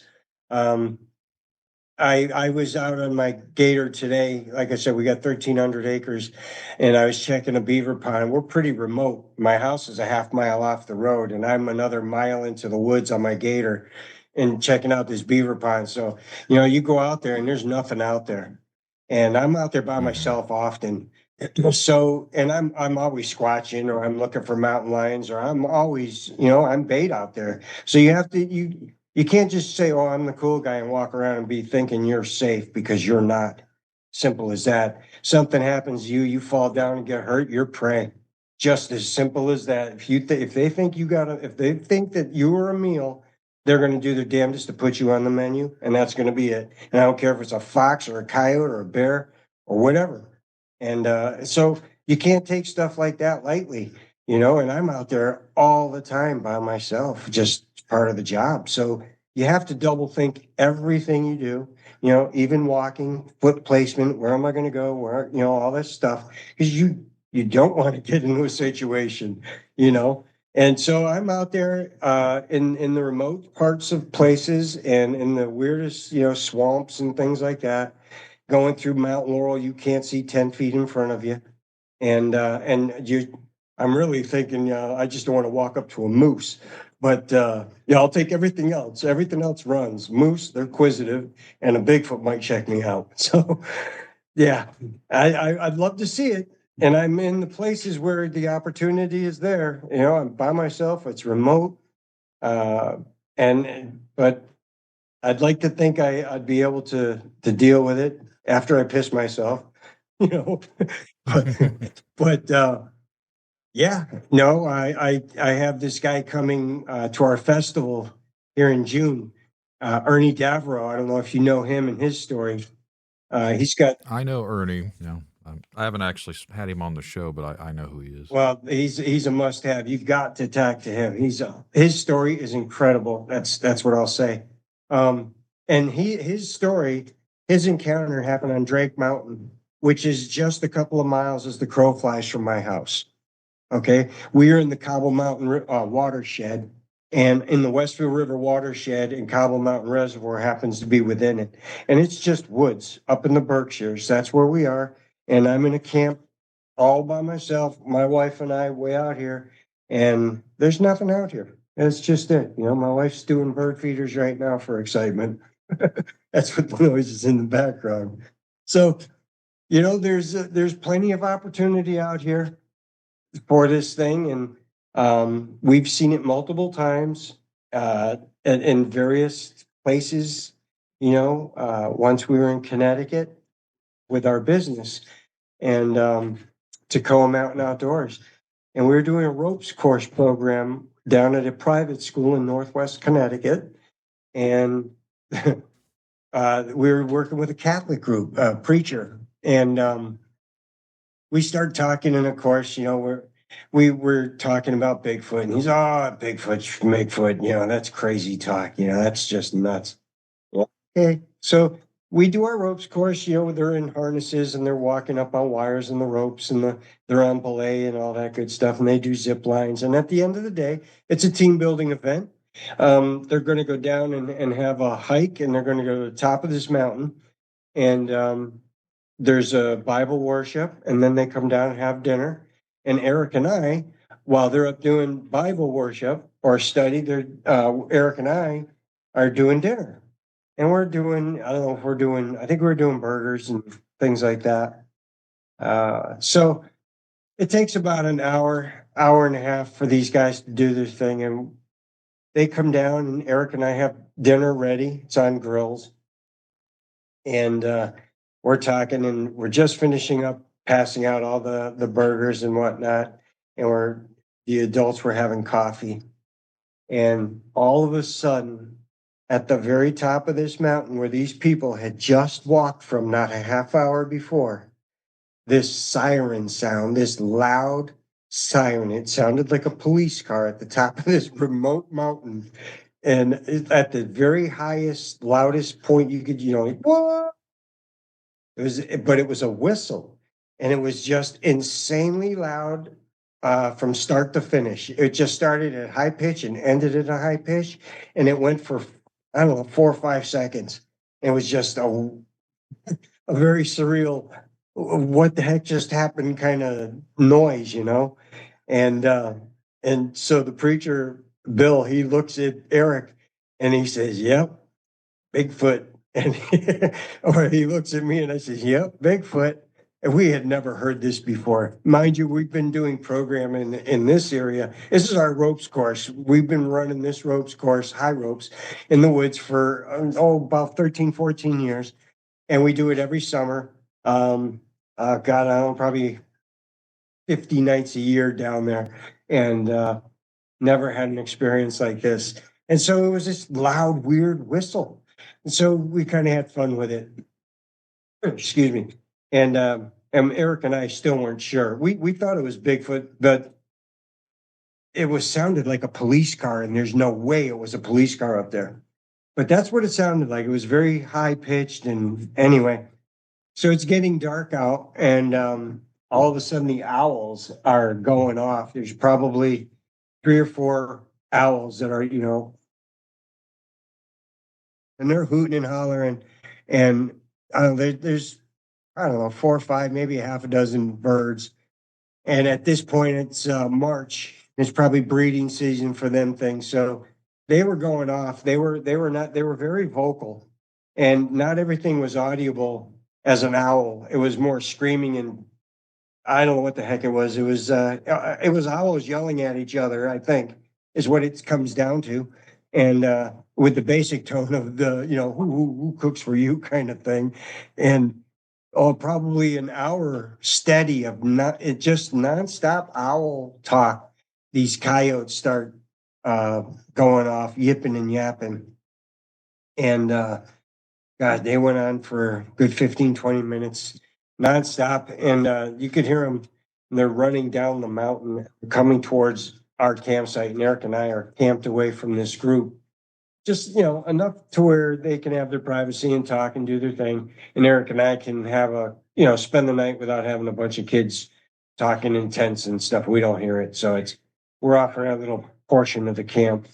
I was out on my gator today. Like I said, we got 1,300 acres, and I was checking a beaver pond. We're pretty remote. My house is a half mile off the road, and I'm another mile into the woods on my gator and checking out this beaver pond. So, you go out there and there's nothing out there. And I'm out there by myself often. So, and I'm always squatching, or I'm looking for mountain lions, or I'm always, I'm bait out there. So you have to, you can't just say, oh, I'm the cool guy, and walk around and be thinking you're safe, because you're not. Simple as that. Something happens to you, you fall down and get hurt, you're prey. Just as simple as that. If they think that you are a meal, they're going to do their damnedest to put you on the menu, and that's going to be it. And I don't care if it's a fox or a coyote or a bear or whatever. And so you can't take stuff like that lightly, and I'm out there all the time by myself, just part of the job. So you have to double think everything you do, even walking, foot placement, where am I going to go, where, all this stuff, because you don't want to get into a situation, And so I'm out there in the remote parts of places and in the weirdest, swamps and things like that, going through Mount Laurel. You can't see 10 feet in front of you. And I'm really thinking, I just don't want to walk up to a moose. But I'll take everything else. Everything else runs. Moose, they're inquisitive, and a Bigfoot might check me out. So, yeah, I'd love to see it. And I'm in the places where the opportunity is there. I'm by myself. It's remote, but I'd like to think I'd be able to deal with it after I piss myself. But yeah, no, I have this guy coming to our festival here in June, Ernie Davro. I don't know if you know him and his story. He's got. I know Ernie. I haven't actually had him on the show, but I know who he is. Well, he's a must-have. You've got to talk to him. His story is incredible. That's what I'll say. And his story, his encounter happened on Drake Mountain, which is just a couple of miles as the crow flies from my house. Okay, we are in the Cobble Mountain watershed, and in the Westfield River watershed, and Cobble Mountain Reservoir happens to be within it. And it's just woods up in the Berkshires. That's where we are. And I'm in a camp all by myself, my wife and I, way out here, and there's nothing out here. That's just it. You know, my wife's doing bird feeders right now for excitement. That's what the noise is in the background. So, you know, there's plenty of opportunity out here for this thing, and we've seen it multiple times in various places. You know, once we were in Connecticut with our business, and Cobble Mountain Outdoors, and we were doing a ropes course program down at a private school in Northwest Connecticut, and we were working with a Catholic group, preacher, and we started talking, and of course, you know, we were talking about Bigfoot, and he's, Bigfoot, you know, that's crazy talk, you know, that's just nuts. Okay, so we do our ropes course, you know, they're in harnesses and they're walking up on wires and the ropes, and they're on belay and all that good stuff, and they do zip lines. And at the end of the day, it's a team building event. They're going to go down and have a hike, and they're going to go to the top of this mountain, and there's a Bible worship, and then they come down and have dinner. And Eric and I, while they're up doing Bible worship or study, Eric and I are doing dinner. And we're doing, I don't know if we're doing, I think we're doing burgers and things like that. So it takes about an hour and a half for these guys to do their thing. And they come down, and Eric and I have dinner ready. It's on grills. And we're talking, and we're just finishing up passing out all the burgers and whatnot. And the adults were having coffee. And all of a sudden, at the very top of this mountain where these people had just walked from not a half hour before, this siren sound, this loud siren, it sounded like a police car at the top of this remote mountain. And at the very highest, loudest point you could, you know, like, what? But it was a whistle, and it was just insanely loud from start to finish. It just started at high pitch and ended at a high pitch, and it went for, I don't know, 4 or 5 seconds. It was just a very surreal, what the heck just happened kind of noise, you know? And so the preacher, Bill, he looks at Eric and he says, "Yep, Bigfoot." And or he looks at me and I says, "Yep, Bigfoot." And we had never heard this before. Mind you, we've been doing programming in this area. This is our ropes course. We've been running this ropes course, high ropes, in the woods for, about 13, 14 years. And we do it every summer. God, I don't know, probably 50 nights a year down there. And never had an experience like this. And so it was this loud, weird whistle. And so we kind of had fun with it. Excuse me. And Eric and I still weren't sure. We thought it was Bigfoot, but it sounded like a police car, and there's no way it was a police car up there. But that's what it sounded like. It was very high pitched, and anyway. So it's getting dark out, and all of a sudden the owls are going off. There's probably 3 or 4 owls that are, you know, and they're hooting and hollering, and there's, I don't know, 4 or 5, maybe a half a dozen birds. And at this point, it's March. It's probably breeding season for them things. So they were going off. They were very vocal, and not everything was audible as an owl. It was more screaming, and I don't know what the heck it was. It was owls yelling at each other, I think, is what it comes down to. And with the basic tone of the, you know, who cooks for you kind of thing. And probably an hour steady of just nonstop owl talk. These coyotes start going off, yipping and yapping. And God, they went on for a good 15, 20 minutes nonstop. And you could hear them. They're running down the mountain, coming towards our campsite. And Eric and I are camped away from this group. Just, you know, enough to where they can have their privacy and talk and do their thing. And Eric and I can have spend the night without having a bunch of kids talking in tents and stuff. We don't hear it. So we're off in a little portion of the camp.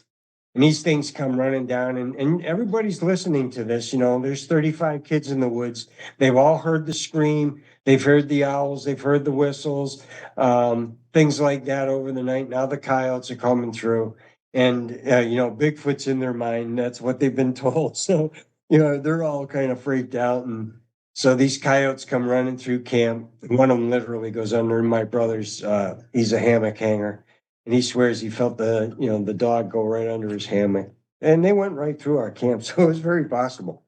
And these things come running down, and everybody's listening to this. There's 35 kids in the woods. They've all heard the scream. They've heard the owls. They've heard the whistles, things like that over the night. Now the coyotes are coming through, and Bigfoot's in their mind. That's what they've been told. So they're all kind of freaked out, and so these coyotes come running through camp. One of them literally goes under my brother's. He's a hammock hanger. And he swears he felt the dog go right under his hammock. And they went right through our camp. So it was very possible.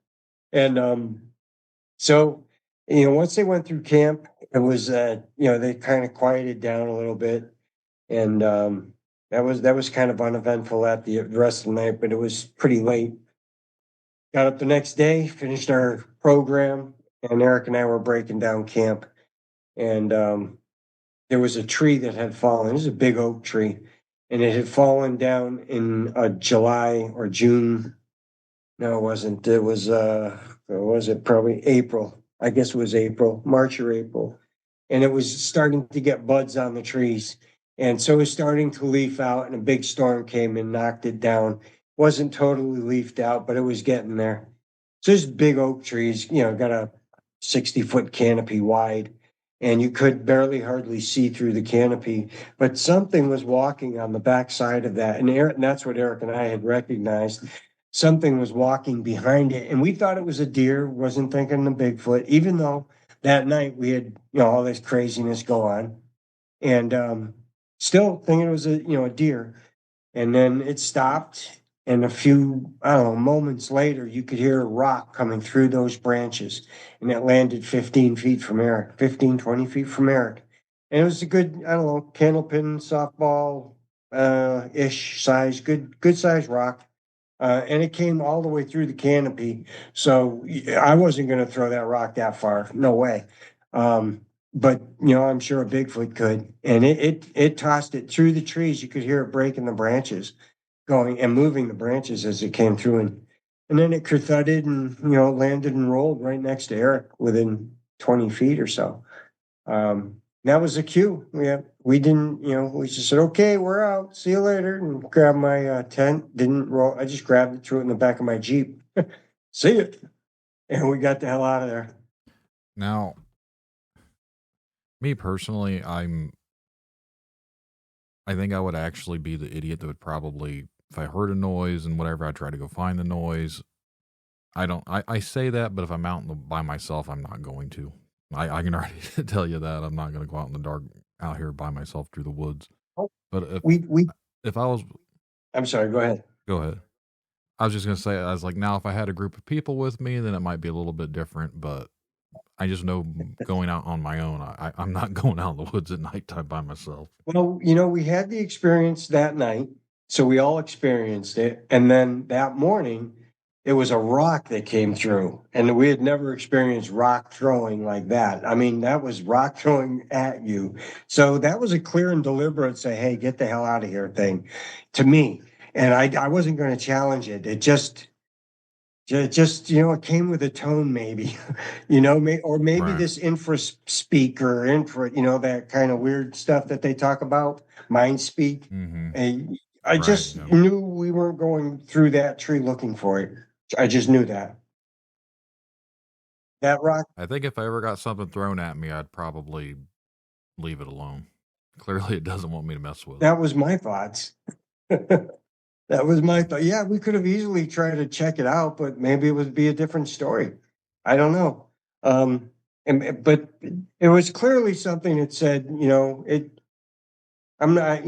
And so, once they went through camp, it was, they kind of quieted down a little bit. And that was kind of uneventful at the rest of the night, but it was pretty late. Got up the next day, finished our program, and Eric and I were breaking down camp. And there was a tree that had fallen. It was a big oak tree, and it had fallen down in July or June. No, it wasn't. It was, probably April. I guess it was April, March or April. And it was starting to get buds on the trees. And so it was starting to leaf out, and a big storm came and knocked it down. Wasn't totally leafed out, but it was getting there. So there's big oak trees, got a 60-foot canopy wide. And you could barely hardly see through the canopy, but something was walking on the backside of that. And that's what Eric and I had recognized. Something was walking behind it. And we thought it was a deer, wasn't thinking the Bigfoot, even though that night we had, all this craziness go on. And still thinking it was a deer. And then it stopped. And a few, moments later, you could hear a rock coming through those branches. And it landed 15 feet from Eric, 15, 20 feet from Eric. And it was a good, candlepin softball ish size, good size rock. And it came all the way through the canopy. So I wasn't going to throw that rock that far. No way. But, I'm sure a Bigfoot could. And it tossed it through the trees. You could hear it breaking the branches, going and moving the branches as it came through, and then it thudded and landed and rolled right next to Eric within 20 feet or so. That was a cue. We didn't, we just said, okay, we're out, see you later, and grabbed my tent. Didn't roll. I just grabbed it, threw it in the back of my Jeep. See it, and we got the hell out of there. Now, me personally, I think I would actually be the idiot that would probably, if I heard a noise and whatever, I'd try to go find the noise. I say that, but if I'm out by myself, I'm not going to. I can already tell you that I'm not going to go out in the dark out here by myself through the woods. But if I was, I'm sorry, go ahead. Go ahead. I was just going to say, I was like, now if I had a group of people with me, then it might be a little bit different, but I just know going out on my own, I'm not going out in the woods at nighttime by myself. Well, we had the experience that night, so we all experienced it. And then that morning, it was a rock that came through, and we had never experienced rock throwing like that. I mean, that was rock throwing at you. So that was a clear and deliberate say, hey, get the hell out of here thing to me. And I wasn't going to challenge it. It just it came with a tone, maybe, or maybe Right. this infra speaker, that kind of weird stuff that they talk about, mind speak. Mm-hmm. And I Right, just yeah. knew we weren't going through that tree looking for it. I just knew that. That rock. I think if I ever got something thrown at me, I'd probably leave it alone. Clearly, it doesn't want me to mess with it. That was my thoughts. That was my thought. Yeah, we could have easily tried to check it out, but maybe it would be a different story. I don't know. But it was clearly something that said, I'm not,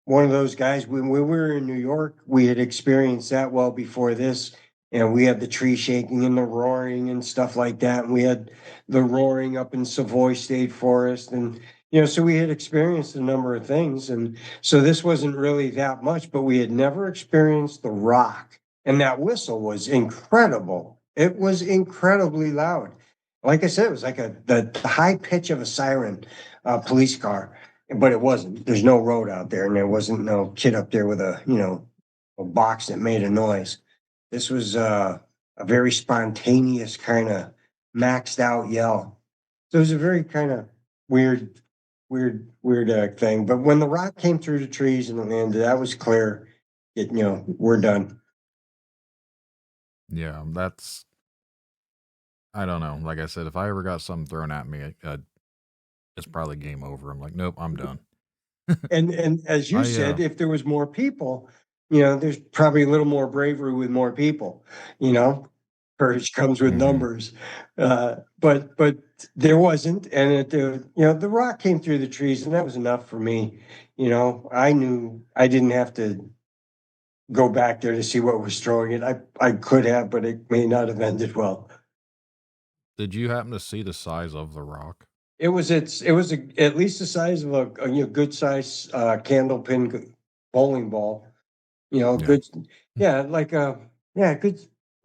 one of those guys. When we were in New York, we had experienced that well before this. And we had the tree shaking and the roaring and stuff like that. And we had the roaring up in Savoy State Forest. And, so we had experienced a number of things. And so this wasn't really that much, but we had never experienced the rock. And that whistle was incredible. It was incredibly loud. Like I said, it was like the high pitch of a siren police car. But it wasn't. There's no road out there. And there wasn't no kid up there with a box that made a noise. This was a very spontaneous kind of maxed out yell. So it was a very kind of weird thing. But when the rock came through the trees and landed, that was clear. We're done. Yeah, that's. I don't know. Like I said, if I ever got something thrown at me, it's probably game over. I'm like, nope, I'm done. And as you said, if there was more people, there's probably a little more bravery with more people. Courage comes with numbers, but there wasn't, and the rock came through the trees, and that was enough for me. I knew I didn't have to go back there to see what was throwing it. I could have, but it may not have ended well. Did you happen to see the size of the rock? It was at least the size of a good size candlepin bowling ball. Good, good,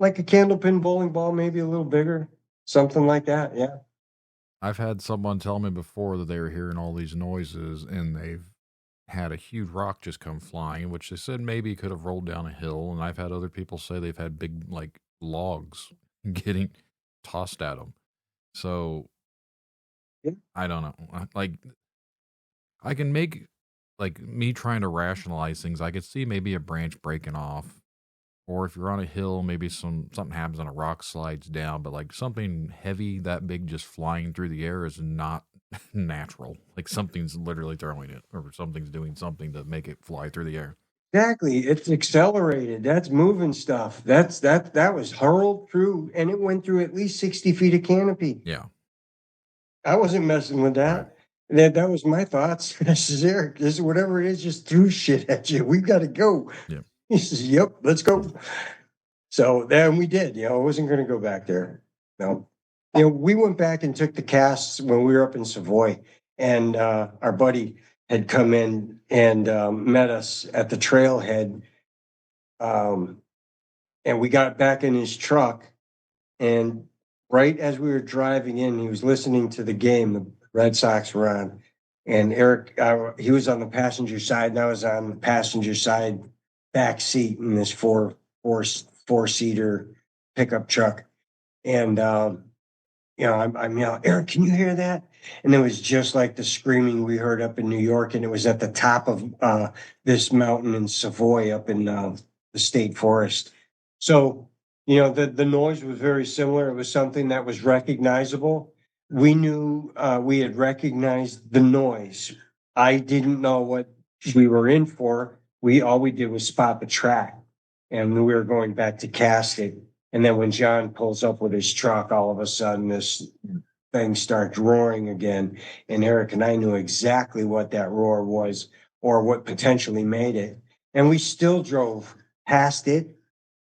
like a candlepin bowling ball, maybe a little bigger, something like that. Yeah. I've had someone tell me before that they were hearing all these noises and they've had a huge rock just come flying, which they said maybe could have rolled down a hill. And I've had other people say they've had big like logs getting tossed at them. So yeah. I don't know. Like I can make like me trying to rationalize things. I could see maybe a branch breaking off, or if you're on a hill, maybe something happens and a rock slides down. But like something heavy that big just flying through the air is not natural. Like something's literally throwing it, or something's doing something to make it fly through the air. Exactly. It's accelerated. That's moving stuff. That was hurled through, and it went through at least 60 feet of canopy. Yeah. I wasn't messing with that. Right. That was my thoughts. I says, Eric, this is whatever it is, just threw shit at you. We got to go. Yeah. He says, yep, let's go. So then we did. I wasn't going to go back there. No. We went back and took the casts when we were up in Savoy, and our buddy had come in and met us at the trailhead. And we got back in his truck, and right as we were driving in, he was listening to the game. The Red Sox were on, and Eric, he was on the passenger side, and I was on the passenger side back seat in this four-seater pickup truck. And I'm yelling, Eric, can you hear that? And it was just like the screaming we heard up in New York, and it was at the top of this mountain in Savoy up in the state forest. So, the noise was very similar. It was something that was recognizable. We knew we had recognized the noise. I didn't know what we were in for. All we did was spot the track, and we were going back to cast it. And then when John pulls up with his truck, all of a sudden this thing starts roaring again. And Eric and I knew exactly what that roar was or what potentially made it. And we still drove past it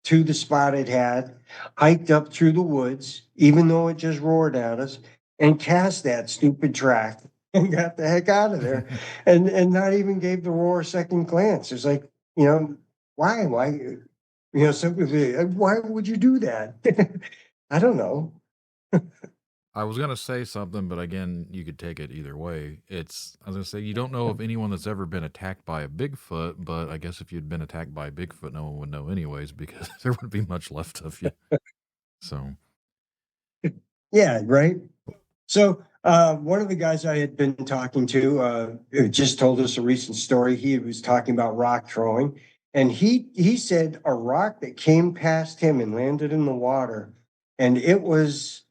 to the spot it had, hiked up through the woods, even though it just roared at us, and cast that stupid track and got the heck out of there. and not even gave the roar a second glance. It's like, why? Simply, why would you do that? I don't know. I was going to say something, but again, you could take it either way. I was going to say, you don't know of anyone that's ever been attacked by a Bigfoot, but I guess if you'd been attacked by a Bigfoot, no one would know anyways, because there wouldn't be much left of you. So. Yeah, right. So one of the guys I had been talking to just told us a recent story. He was talking about rock throwing, and he said a rock that came past him and landed in the water, and it was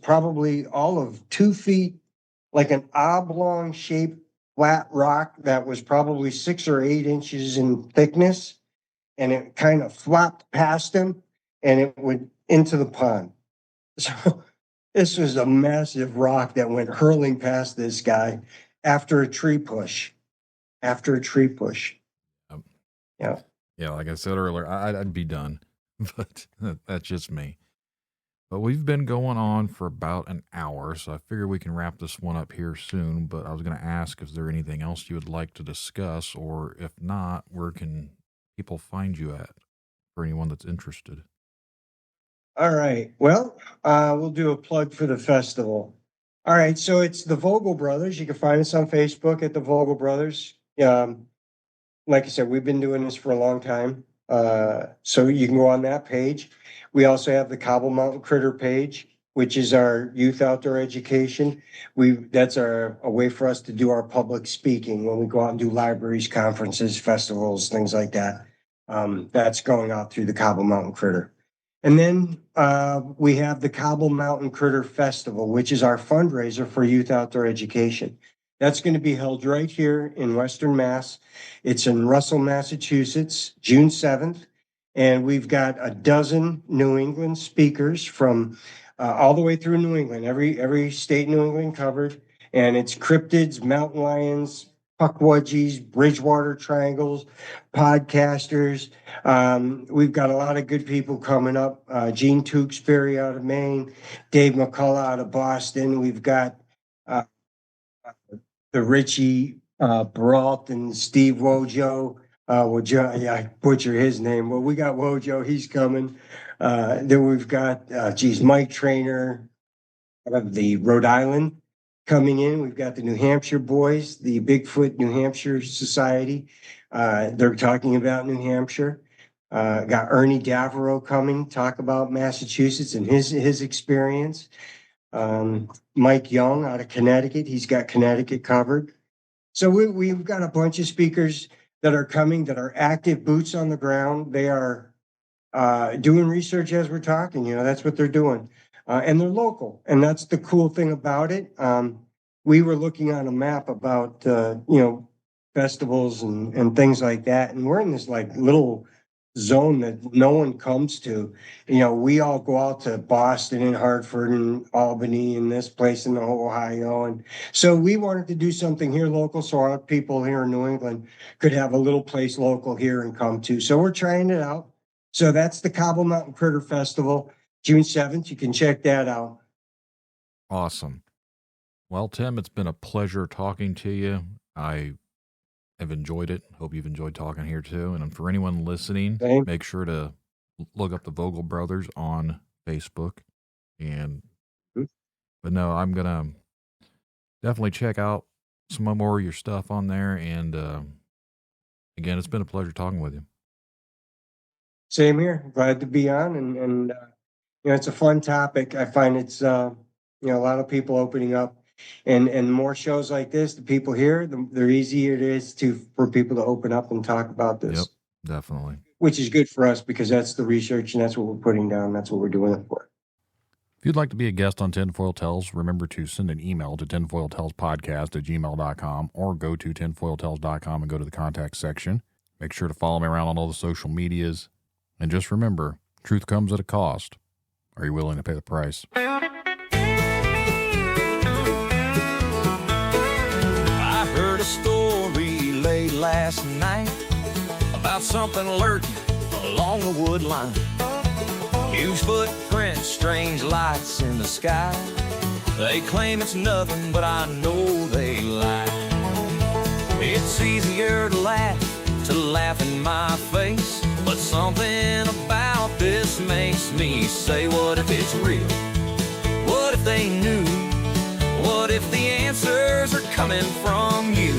probably all of 2 feet, like an oblong shaped flat rock that was probably 6 or 8 inches in thickness, and it kind of flopped past him, and it went into the pond. So this was a massive rock that went hurling past this guy after a tree push. Yeah. Yeah, like I said earlier, I'd be done, but that's just me. But we've been going on for about an hour, so I figure we can wrap this one up here soon. But I was going to ask if there anything else you would like to discuss, or if not, where can people find you at for anyone that's interested? All right. Well, we'll do a plug for the festival. All right. So it's the Vogel Brothers. You can find us on Facebook at the Vogel Brothers. Like I said, we've been doing this for a long time. So you can go on that page. We also have the Cobble Mountain Critter page, which is our youth outdoor education. That's a way for us to do our public speaking when we go out and do libraries, conferences, festivals, things like that. That's going out through the Cobble Mountain Critter. And then we have the Cobble Mountain Critter Festival, which is our fundraiser for youth outdoor education. That's going to be held right here in Western Mass. It's in Russell, Massachusetts, June 7th. And we've got a dozen New England speakers from all the way through New England, every state in New England covered. And it's cryptids, mountain lions, puckwudgies, Bridgewater triangles, podcasters. We've got a lot of good people coming up. Gene Tewksbury out of Maine, Dave McCullough out of Boston. We've got the Richie Brault and Steve Wojo. I butcher his name. Well, we got Wojo, he's coming. Then we've got, Mike Trainer out of the Rhode Island coming in. We've got the New Hampshire boys, the Bigfoot New Hampshire Society. They're talking about New Hampshire. Got Ernie Davero coming, talk about Massachusetts and his experience. Mike Young out of Connecticut, he's got Connecticut covered. So we've got a bunch of speakers that are coming that are active boots on the ground. They are doing research as we're talking, that's what they're doing. And they're local. And that's the cool thing about it. We were looking on a map about, festivals and things like that. And we're in this little zone that no one comes to. We all go out to Boston and Hartford and Albany and this place in Ohio. And so we wanted to do something here local so our people here in New England could have a little place local here and come to. So we're trying it out. So that's the Cobble Mountain Critter Festival, June 7th. You can check that out. Awesome. Well, Tim, it's been a pleasure talking to you. I have enjoyed it. Hope you've enjoyed talking here too. And for anyone listening, Same. make sure to look up the Vogel brothers on Facebook. But no, I'm gonna definitely check out some more of your stuff on there. And again, it's been a pleasure talking with you. Same here. Glad to be on, and it's a fun topic. I find it's a lot of people opening up. And more shows like this, the people here, the easier it is for people to open up and talk about this. Yep, definitely. Which is good for us because that's the research and that's what we're putting down. That's what we're doing it for. If you'd like to be a guest on Tinfoil Tales, remember to send an email to tinfoiltalespodcast@gmail.com or go to tinfoiltales.com and go to the contact section. Make sure to follow me around on all the social medias. And just remember, truth comes at a cost. Are you willing to pay the price? Heard a story late last night about something lurking along the wood line. Huge footprints, strange lights in the sky. They claim it's nothing, but I know they lie. It's easier to laugh in my face, but something about this makes me say, what if it's real? What if they knew? What if the answers are coming from you?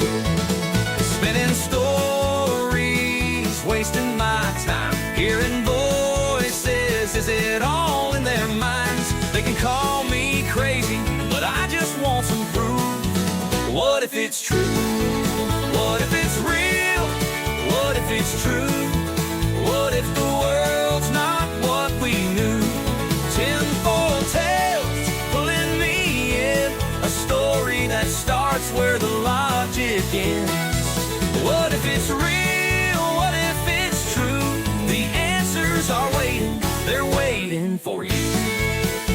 Spinning stories, wasting my time, hearing voices, is it all in their minds? They can call me crazy, but I just want some proof. What if it's true? What if it's real? What if it's true? What if the world's not what we knew? Tinfoil Tales, pulling me in, a story that starts where the logic ends. What if it's real? What if it's true? The answers are waiting, they're waiting for you.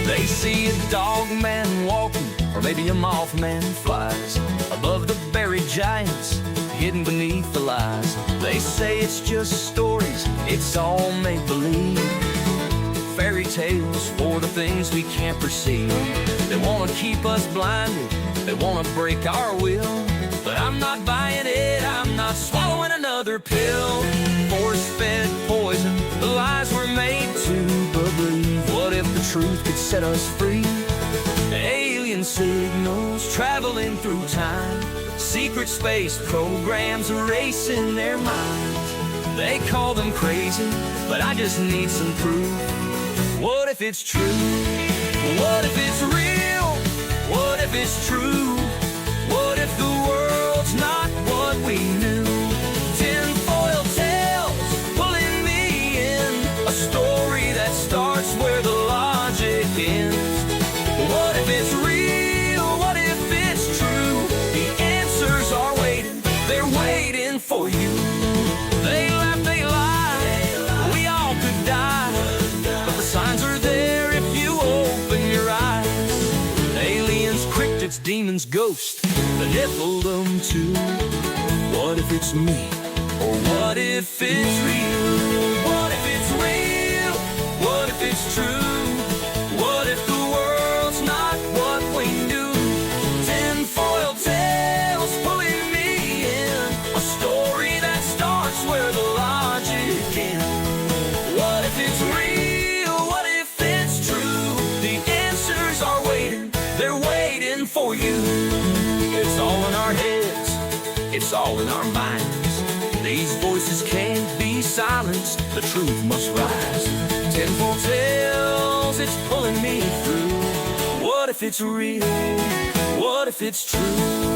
They see a dog man walking, or maybe a mothman flies above the buried giants, hidden beneath the lies. They say it's just stories, it's all make-believe. Fairy tales for the things we can't perceive. They want to keep us blinded, they want to break our will. But I'm not buying it, I'm not swallowing another pill. Force-fed poison, the lies we're made to believe. What if the truth could set us free? Alien signals traveling through time, secret space programs erasing their minds. They call them crazy, but I just need some proof. What if it's true? What if it's real? What if it's true? What if the world's not what we knew? Tinfoil tales pulling me in, a story that starts where the logic ends. What if it's real? What if it's true? The answers are waiting, they're waiting for you. They laugh, they lie, we all could die, but the signs are there if you open your eyes. Aliens, cryptids, demons, ghosts, the Nephilim too. What if it's me? Or what if it's real? What if it's real? What if it's true? What if the world's not what we knew? Tinfoil tales pulling me in, a story that starts where the logic ends. What if it's real? What if it's true? The answers are waiting, they're waiting for you. It's all in our heads, it's all in our minds. These voices can't be silenced, the truth must rise. Tinfoil tales, it's pulling me through. What if it's real? What if it's true?